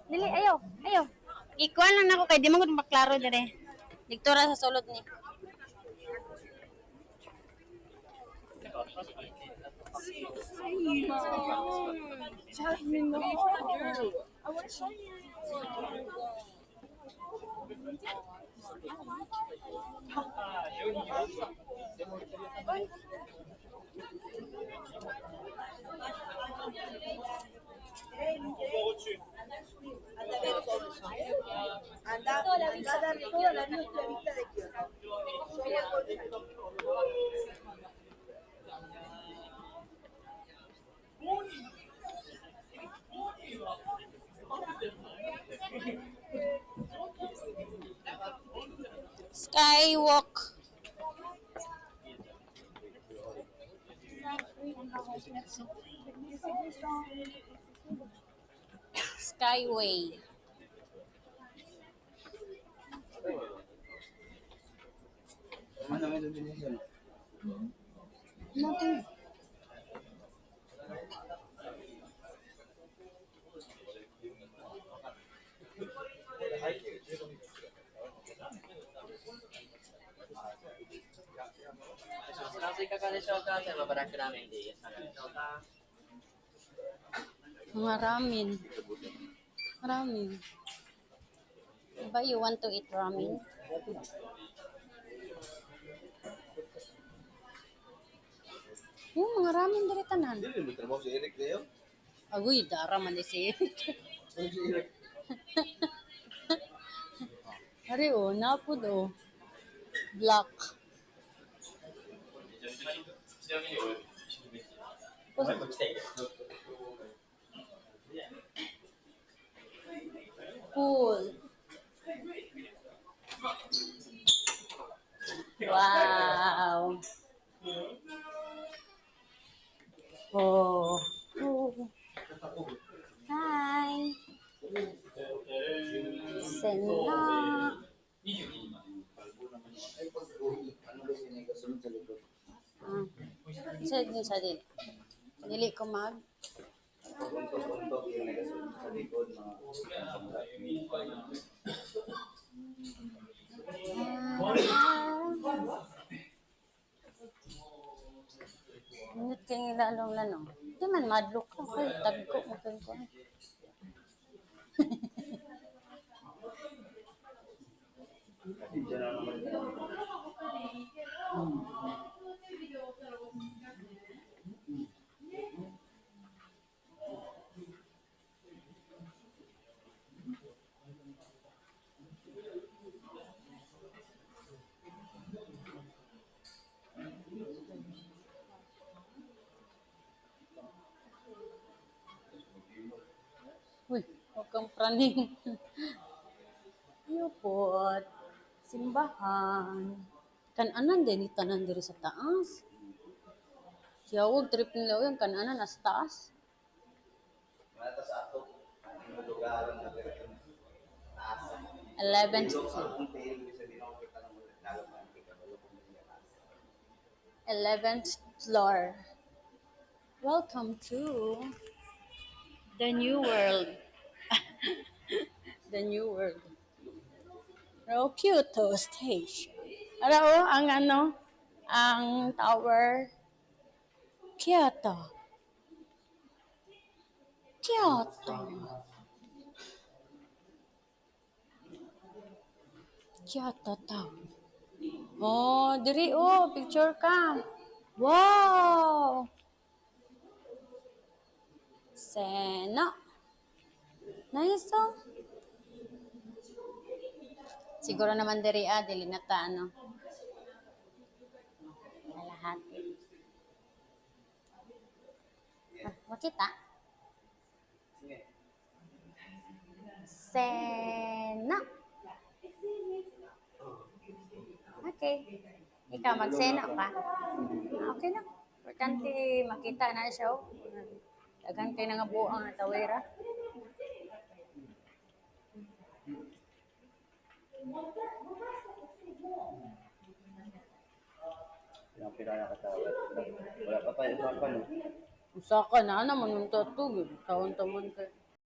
Dili, ayaw. Ayaw. Ikuan lang ako kay di mo gud maklaro dire. Diktura sa sulod ni. Jasmine, no. I want to show you. Andata toda la noche a vista de Kioto. Soy acolchado. Skywalk. Skyway. Nothing. Mga ramen. Ramen. Diba you want to eat ramen? Yung mga ramen diri tanan. Agoy, dara man ni si. Ari oh, napud oh. Black. Cool. Wow. Oh. Oh. Hi. Sena. Ah. Sa dili. Dili ko mag. Minute kay lalong lanong. Di man madlok ka kay tagko mo kay ko. Uy, huwag kang praning. Yupot. Simbahan. Kan-anan din tanan diri sa taas. Siya huwag trip nila yung kan-anan nasa taas. Matas ato. Lugaran na 11th, 11th floor. Welcome to the new world. The new world. Oh, Kyoto Station. Ano ang ang tower Kyoto. Kyoto. Kyoto Tower. Oh, diri oh, picture ka. Wow! Sena. Nice oh. Siguro naman diri dili na ta ano. Kalahati. Makita? Sena. Okay. Ikaw, magsena ka? Okay na. Importante makita na siya. Oh. Daghan kay nga buang na tawera. Yung pinaka katawad. Wala pa tayo usapan. Usa ka na naman yung tatug. Taon-taon ka.